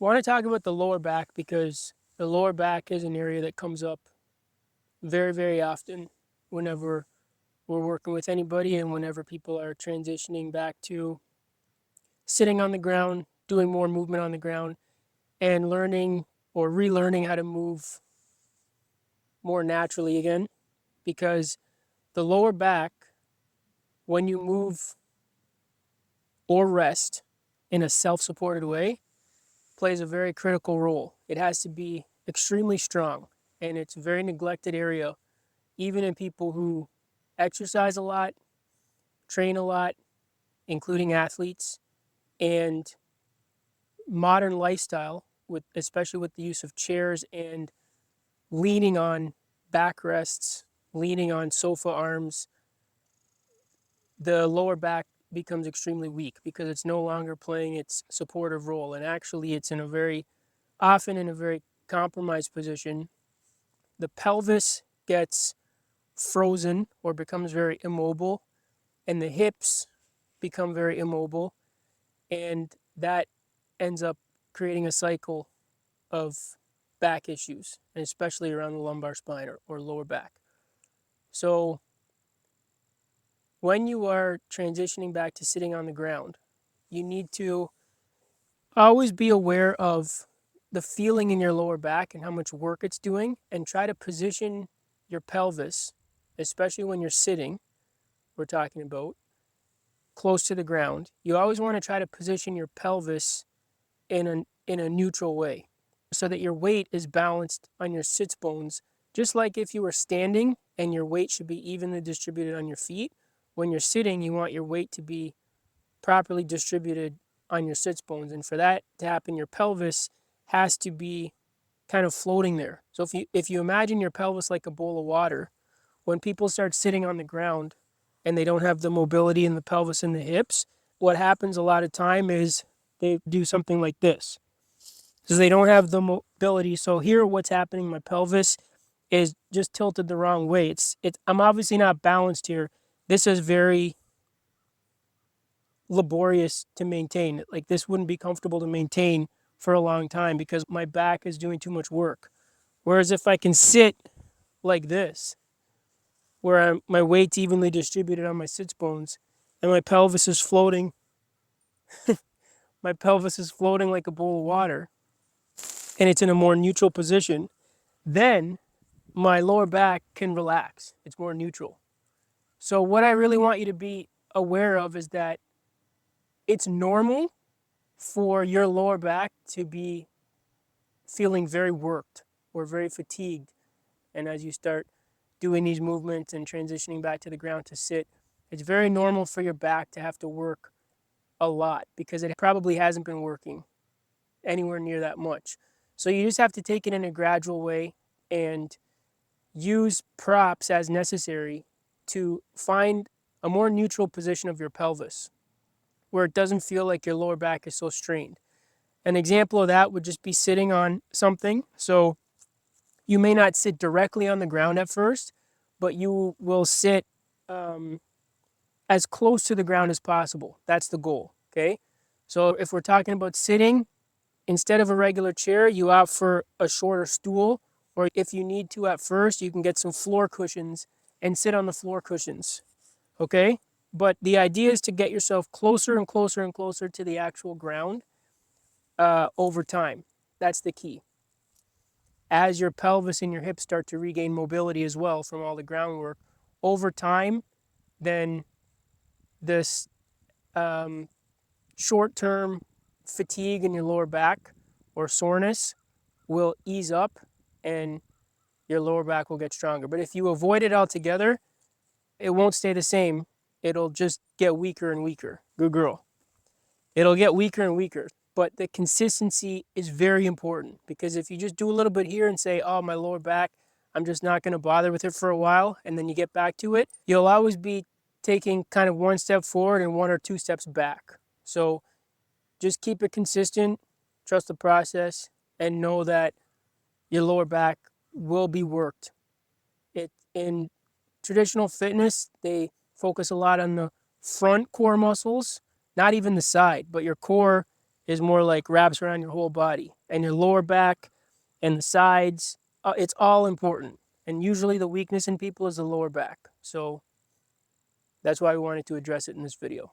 I want to talk about the lower back because the lower back is an area that comes up very, very often whenever we're working with anybody and whenever people are transitioning back to sitting on the ground, doing more movement on the ground, and learning or relearning how to move more naturally again. Because the lower back, when you move or rest in a self supported way, plays a very critical role. It has to be extremely strong, and it's a very neglected area, even in people who exercise a lot, train a lot, including athletes, and modern lifestyle, with especially with the use of chairs and leaning on backrests, leaning on sofa arms, the lower back becomes extremely weak because it's no longer playing its supportive role, and actually it's in a very often in a very compromised position. The pelvis gets frozen or becomes very immobile, and the hips become very immobile, and that ends up creating a cycle of back issues, and especially around the lumbar spine or lower back. So when you are transitioning back to sitting on the ground, you need to always be aware of the feeling in your lower back and how much work it's doing, and try to position your pelvis, especially when you're sitting, we're talking about, close to the ground. You always want to try to position your pelvis in a neutral way so that your weight is balanced on your sits bones, just like if you were standing and your weight should be evenly distributed on your feet. When you're sitting, you want your weight to be properly distributed on your sits bones, and for that to happen, your pelvis has to be kind of floating there. So if you imagine your pelvis like a bowl of water, when people start sitting on the ground and they don't have the mobility in the pelvis and the hips, what happens a lot of time is they do something like this because they don't have the mobility. So here, what's happening? My pelvis is just tilted the wrong way. I'm obviously not balanced here. This is very laborious to maintain. Like, this wouldn't be comfortable to maintain for a long time because my back is doing too much work. Whereas if I can sit like this, where my weight's evenly distributed on my sits bones and my pelvis is floating like a bowl of water, and it's in a more neutral position, then my lower back can relax. It's more neutral. So what I really want you to be aware of is that it's normal for your lower back to be feeling very worked or very fatigued. And as you start doing these movements and transitioning back to the ground to sit, it's very normal for your back to have to work a lot because it probably hasn't been working anywhere near that much. So you just have to take it in a gradual way and use props as necessary to find a more neutral position of your pelvis where it doesn't feel like your lower back is so strained. An example of that would just be sitting on something. So you may not sit directly on the ground at first, but you will sit as close to the ground as possible. That's the goal, okay? So if we're talking about sitting, instead of a regular chair, you opt for a shorter stool, or if you need to at first, you can get some floor cushions and sit on the floor cushions, okay? But the idea is to get yourself closer and closer and closer to the actual ground over time. That's the key. As your pelvis and your hips start to regain mobility as well from all the groundwork, over time, then this short-term fatigue in your lower back or soreness will ease up and your lower back will get stronger. But if you avoid it altogether, it won't stay the same. It'll just get weaker and weaker. Good girl. It'll get weaker and weaker. But the consistency is very important because if you just do a little bit here and say, oh, my lower back, I'm just not going to bother with it for a while, and then you get back to it, you'll always be taking kind of one step forward and one or two steps back. So just keep it consistent, trust the process, and know that your lower back will be worked. In traditional fitness, they focus a lot on the front core muscles, not even the side, but your core is more like wraps around your whole body, and your lower back and the sides. It's all important. And usually the weakness in people is the lower back. So that's why we wanted to address it in this video.